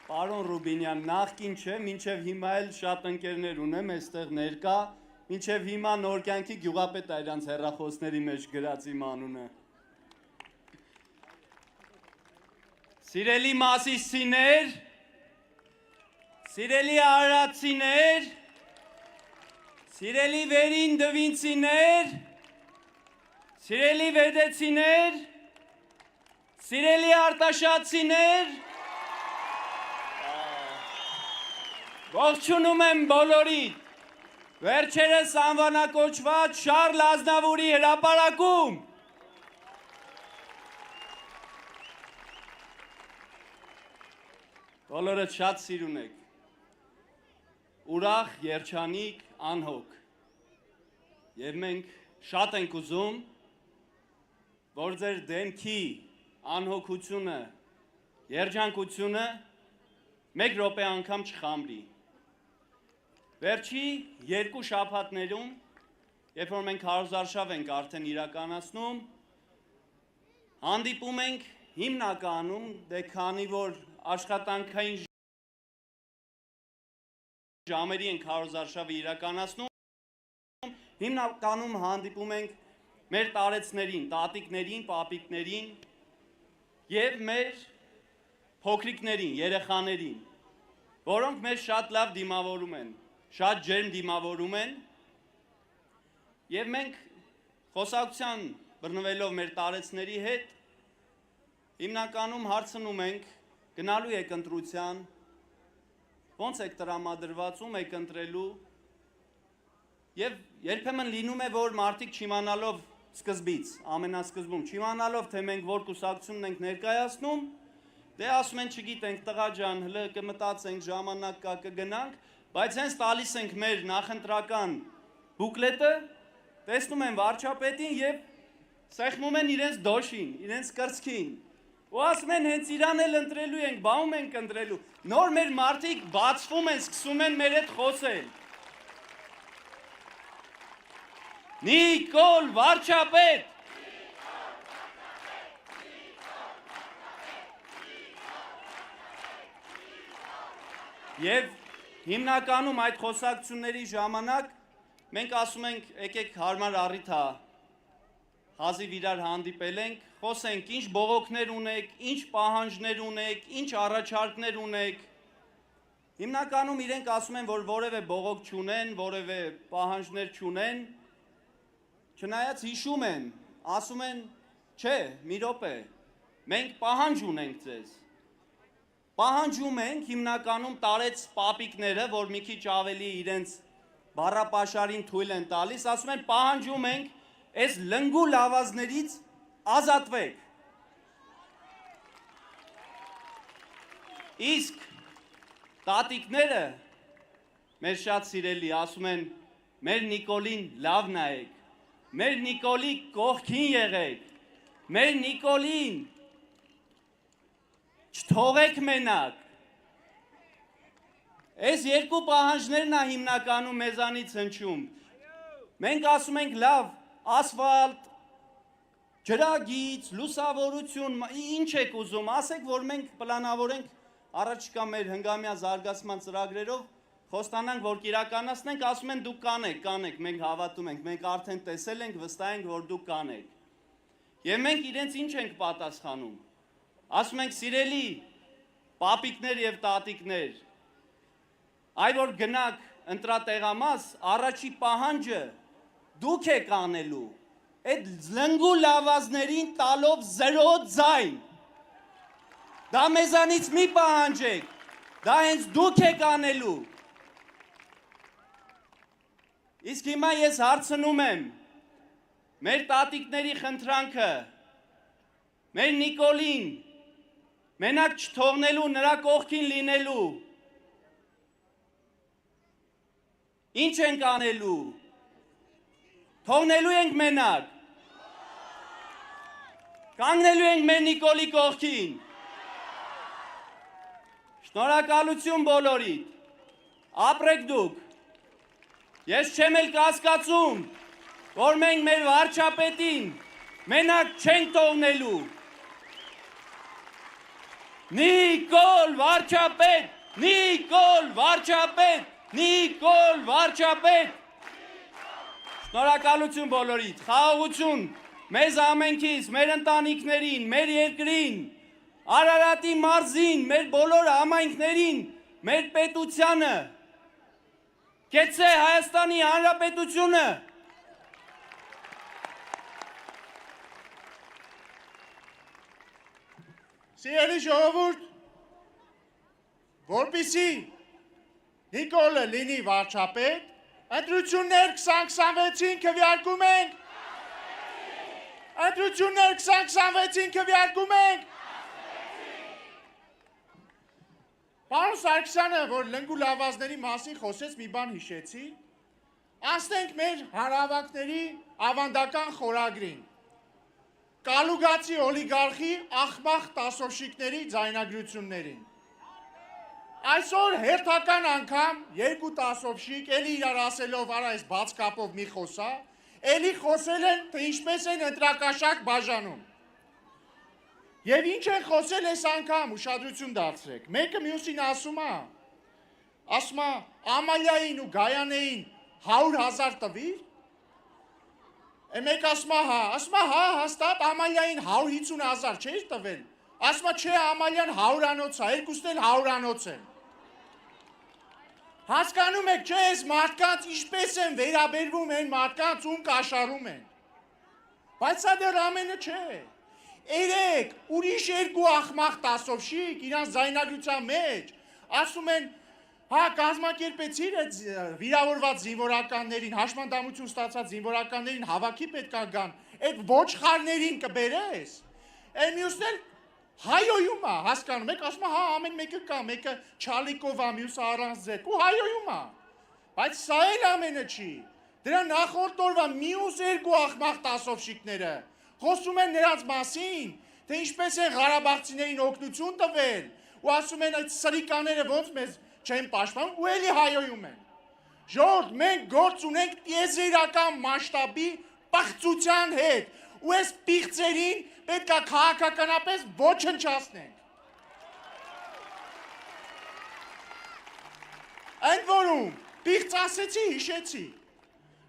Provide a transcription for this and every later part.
Պարոն Ռուբինյան, նախքին չէ, մինչև հիմա էլ շատ ընկերներ ունեմ այստեղ ներկա, մինչև հիմա Նոր կյանքի գյուղապետ այրանց հեռախոսների մեջ գրած իմ անունը։ Սիրելի մասիսցիներ, սիրելի արարատցիներ, սիրելի վերին դվինցիներ, սիրելի վեդեցիներ, սիրելի արտաշատցիներ, ողջունում եմ բոլորիդ, վերջերս անվանակոչված Շարլ Ազնավուրի հրապարակում բոլորդ շատ սիրուն եք, ուրախ, երջանիկ, անհոգ, և մենք շատ ենք ուզում, որ ձեր դեմքի անհոգությունը, երջանկությունը մեկ րոպե անգամ չխամրի։ Վերջի երկու շաբաթներում, երբ որ մենք քարոզարշավ ենք արդեն իրականացնում, հանդիպում ենք հիմնականում, դե քանի որ աշխատանքային ժամերի ենք քարոզարշավը իրականացնում, հիմնականում հանդիպում ենք մեր տարեցներին, տատիկներին, պապիկներին և մեր փոքրիկներին, երեխաներին, որոնք մեզ շատ լավ դիմավորում են, շատ ջերմ դիմավորում են, և մենք խոսակցության բռնվելով մեր տարեցների հետ, հիմնականում հարցնում ենք, գնալու եք ընտրության, ոնց եք տրամադրված, ում եք ընտրելու, և երբեմն լինում է, որ մարդիկ չիմանալով սկզբից, ամենասկզբում, չիմանալով, թե մենք որ կուսակցությունն ենք ներկայացնում, դե ասում են չգիտենք, տղա ջան, հլը կմտածենք, ժամանակ կա, կգնանք, բայց հենց տալիս ենք մեր նախընտրական բուկլետը, տեսնում են վարչապետին և սեղմում են իրենց դոշին, իրենց կրծքին, ու ասում են հենց իրան էլ ընտրելու ենք, բաում ենք ընտրելու, նոր մեր մարդիկ բացվում են, սկսում են մեր հետ խոսել։ Նիկոլ վարչապետ! Եվ հիմնականում այդ խոսակցությունների ժամանակ մենք ասում ենք, եկեք հարմար առիթ է, հազիվ իրար հանդիպել ենք, խոսենք ինչ բողոքներ ունեք, ինչ պահանջներ ունեք, ինչ առաջարկներ ունեք։ Հիմնականում իրենք ասում են, որ որևէ բողոք չունեն, որևէ պահանջներ չունեն, չնայած հիշում են, ասում են, չէ, մի րոպե, մենք պահանջ ունենք ձեզ։ Պահանջում ենք հիմնականում տարեց պապիկները, որ մի քիչ ավելի իրենց բառապաշարին թույլ են տալիս, ասում են պահանջում ենք այս լնգու լավազներից ազատվեք։ Իսկ տատիկները, մեր շատ սիրելի, ասում են մեր Նիկոլին լավ նայեք, մեր Նիկոլի կողքին եղեք, մեր Նիկոլին չթողեք մենակ։ Այս երկու պահանջներն է հիմնականում մեզանից հնչում։ Մենք ասում ենք լավ, ասֆալտ, ջրագիծ, լուսավորություն, ինչ եք ուզում, ասեք, որ մենք պլանավորենք առաջիկա մեր հնգամյա զարգացման ծրագրերով խոստանանք, որ կիրականացնենք, ասում են դուք կանեք, մենք հավատում ենք, մենք արդեն տեսել ենք, վստահ ենք, որ դուք կանեք։ Եվ մենք իրենց ինչ ենք պատասխանում։ Ասում ենք սիրելի պապիկներ և տատիկներ, այ որ գնաք ընտրատեղամաս, առաջի պահանջը դուք եք անելու, այդ լնգու լավազներին տալով 0 ձայն, դա մեզանից մի պահանջեք, դա հենց դուք եք անելու։ Իսկ հիմա ես հարցնում եմ, մեր տատիկների խնդրանքը, մեր Նիկոլին, մենակ չթողնելու, նրա կողքին լինելու, ինչ ենք անելու, թողնելու ենք մենակ, կանգնելու ենք մեր Նիկոլի կողքին, շնորհակալություն բոլորիդ, ապրեք դուք, ես չեմ էլ կասկածում, որ մենք մեր վարչապետին մենակ չենք թողնելու, Նիկոլ վարչապետ, Նիկոլ վարչապետ, Նիկոլ վարչապետ։ Շնորհակալություն բոլորիդ, խաղաղություն մեզ ամենքից, մեր ընտանիքներին, մեր երկրին, Արարատի մարզին, մեր բոլոր համայնքներին, մեր պետությանը, կեցե Հայաստանի Հանրապետությունը։ Սիրելի ժողովուրդ, որպեսզի Նիկոլը լինի վարչապետ, ընտրություններ 2026-ին քվեարկում ենք։ Ընտրություններ 2026-ին քվեարկում ենք։ Պարոն Սարգսյանը, որ լնգու լավազների մասին խոսեց, մի բան հիշեցի, անցնենք մեր հանրահավաքների ավանդական խորագրին։ Կալուգացի օլիգարխի աղմախ տասովշիկների ձայնագրություններին։ Այսօր հերթական անգամ երկու տասովշիկ, էլի իրար ասելով արա այս բաց կապով մի խոսա, էլի խոսել են, թե ինչպես են ընտրակաշակ բաժանում։ Եվ ինչ են խոսել այս անգամ, ուշադրություն դարձրեք, մեկը մյուսին ասում է, Ամալիային ու Գայանեին 100,000 տվիր, մեկ ասում է հա, հաստատ Ամալիային 150,000 չէր տվել, ասում է չէ, Ամալիան 100-անոց է, երկուսն էլ 100-անոց են։ Հասկանում եք, չէ, այս մարդկանց ինչպես են վերաբերվում են մարդկանց, ում կաշառում են։ Բայց սա դեռ ամենը չէ։ Երեք ուրիշ երկու աղմախ տասովշիկ իրանց ձայնագրության մեջ ասում են, հա, կազմակերպեցիր այդ վիրավորված զինվորականներին, հաշմանդամություն ստացած զինվորականներին հավաքի պետք է գան, այդ ոչխարներին կբերես։ Այն մյուսն էլ հայոյում է, հասկանում եք, ասում է, հա, ամեն մեկը կա, մեկը չալիկով է, մյուսը առանց ձեռք, ու հայոյում է։ Բայց սա էլ ամենը չի։ Դրա նախորդ օրվա մյուս երկու աղմախ տասովշիկները խոսում են նրանց մասին, թե ինչպես են ղարաբաղցիներին օգնություն տվել, ու ասում են այդ սրիկաները ոնց մեզ չեն պաշտպանում, ու էլի հայոյում են։ Ժողովուրդ, մենք գործ ունենք տիեզերական մասշտաբի պղծության հետ, ու այս պիղծերին պետք է քաղաքականապես ոչնչացնենք։ Ընդ որում, պիղծ ասեցի, հիշեցի։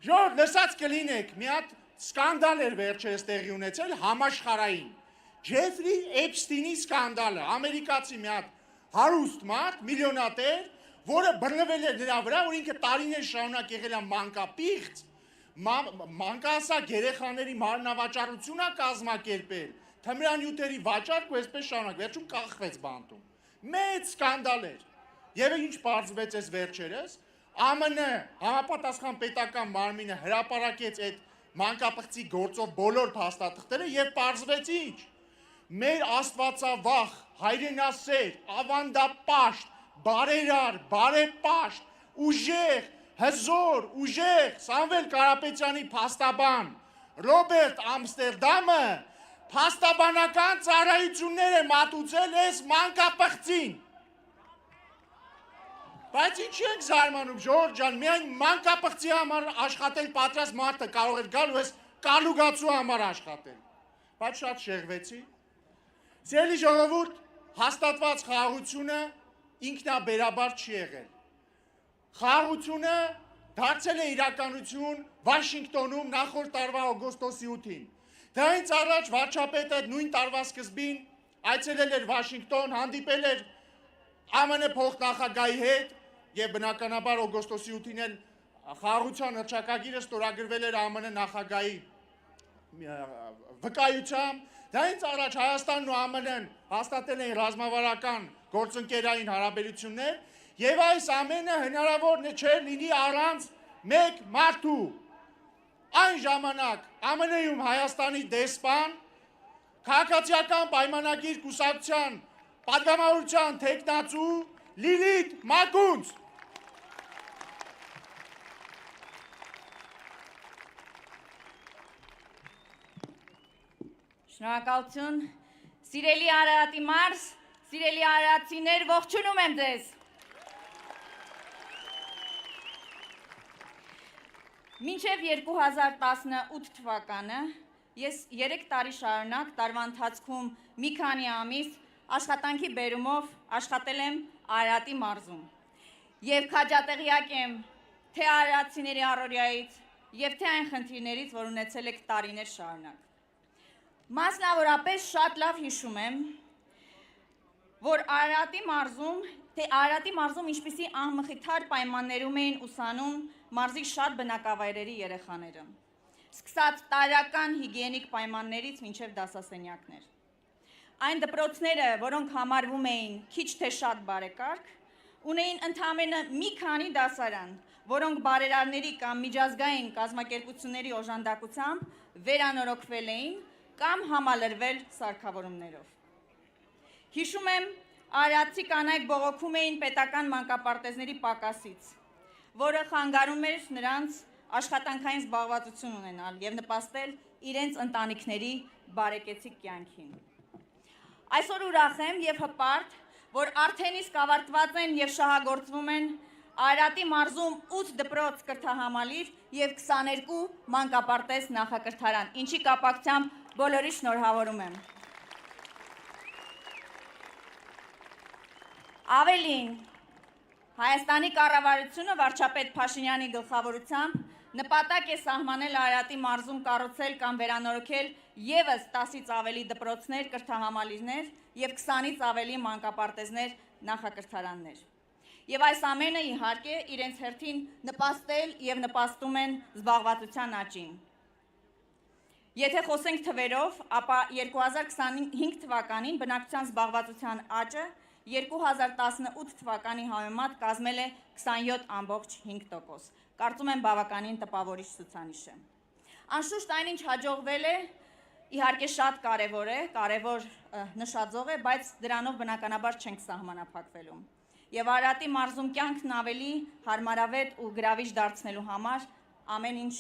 Ժողովուրդ, լսած կլինեք, մի հատ սկանդալ էր վերջերս տեղի ունեցել համաշխարհային։ Ջեֆրի Էփստինի սկանդալը, ամերիկացի մի հատ հարուստ մարդ, միլիոնատեր, որը բռնվել էր նրա վրա, որ ինքը տարիներ շարունակ եղել է մանկապիղծ, մանկահասակ երեխաների մարմնավաճառություն է կազմակերպել, թմրանյութերի վաճառք ու այսպես շարունակ, վերջում կախվեց բանտում։ Մեծ սկանդալ էր։ Եվ ինչ պարզվեց այս վերջերս, ԱՄՆ համապատասխան պետական մարմինը հրապարակեց այդ մանկապղծի գործով բոլոր փաստաթղթերը եւ պարզվեց ինչ։ Մեր աստվածավախ, հայրենասեր, ավանդապաշտ, բարերար, բարեպաշտ, ուժեղ, հզոր, ուժեղ Սամվել Կարապետյանի փաստաբան Ռոբերտ Ամստերդամը փաստաբանական ծառայություններ է մատուցել այս մանկապղծին։ Բայց ինչի ենք զարմանում, Ժողովուրդ ջան, միայն մանկապղծի համար աշխատել պատրաստ մարդը կարող էր գալ ու այս կալուգացու համար աշխատել։ Բայց շատ շեղվեցի։ Սիրելի ժողովուրդ, հաստատված խաղաղությունը ինքնաբերաբար չի եղել։ Խաղաղությունը դարձել է իրականություն Վաշինգտոնում նախորդ տարվա օգոստոսի 8-ին։ Դրանից առաջ վարչապետը նույն տարվա սկզբին այցելել էր Վաշինգտոն, հանդիպել էր ԱՄՆ փոխնախագահի հետ եւ բնականաբար օգոստոսի 8-ին էլ խաղաղության հռչակագիրը ստորագրվել էր ԱՄՆ նախագահի վկայությամբ։ Դրանից առաջ Հայաստանն ու ԱՄՆ-ն հաստատել էին ռազմավարական գործընկերային հարաբերություններ եւ այս ամենը հնարավոր չէր լինի առանց մեկ մարդու։ Այն ժամանակ ԱՄՆ-ում Հայաստանի դեսպան քաղաքացիական պայմանագիր կուսակցության պատգամավորության թեկնածու Լիլիթ Մակունց։ Շնորհակալություն, սիրելի Արարատի մարզ, սիրելի արարատցիներ, ողջունում եմ ձեզ։ Մինչև 2018 թվականը ես 3 տարի շարունակ տարվա ընթացքում մի քանի ամիս աշխատանքի բերումով աշխատել եմ Արարատի մարզում եւ քաջատեղյակ եմ թե արարատցիների առօրյայից եւ թե այն խնդիրներից, որ ունեցել եք տարիներ շարունակ։ Մասնավորապես շատ լավ հիշում եմ, որ Արարատի մարզում ինչպիսի անմխիթար պայմաններում էին ուսանում մարզի շատ բնակավայրերի երեխաները, սկսած տարրական հիգիենիկ պայմաններից մինչև դասասենյակներ։ Այն դպրոցները, որոնք համարվում էին քիչ թե շատ բարեկարգ, ունեին ընդամենը մի քանի դասարան, որոնք բարերարների կամ միջազգային կազմակերպությունների օժանդակությամբ վերանորոգվել էին կամ համալրվել սարքավորումներով։ Հիշում եմ, արարատցի կանայք բողոքում էին պետական մանկապարտեզների պակասից, որը խանգարում էր նրանց աշխատանքային զբաղվածություն ունենալ եւ նպաստել իրենց ընտանիքների բարեկեցիկ կյանքին։ Այսօր ուրախ եմ եւ հպարտ, որ արդեն իսկ ավարտված են եւ շահագործվում են Արարատի մարզում 8 դպրոց կրթահամալիր եւ 22 մանկապարտեզ նախակրթարան, ինչի կապակցությամբ բոլորի շնորհավորում եմ։ Ավելին, Հայաստանի կառավարությունը վարչապետ Փաշինյանի գլխավորությամբ նպատակ է սահմանել Արարատի մարզում կառուցել կամ վերանորոգել եւս 10-ից ավելի դպրոցներ, կրթահամալիրներ եւ 20-ից ավելի մանկապարտեզներ, նախակրթարաններ։ Եվ այս ամենը իհարկե իրենց հերթին նպաստել եւ նպաստում են զբաղվածության աճին։ Եթե խոսենք թվերով, ապա 2025 թվականին բնակչության զբաղվածության աճը 2018 թվականի համեմատ կազմել է 27.5%։ Կարծում եմ բավականին տպավորիչ ցուցանիշ է։ Անշուշտ այնինչ հաջողվել է, իհարկե շատ կարևոր է, կարևոր նշաձող է, բայց դրանով բնականաբար չենք սահմանափակվելու։ Եվ Արարատի մարզում կյանքն ավելի հարմարավետ ու գրավիչ դարձնելու համար ամեն ինչ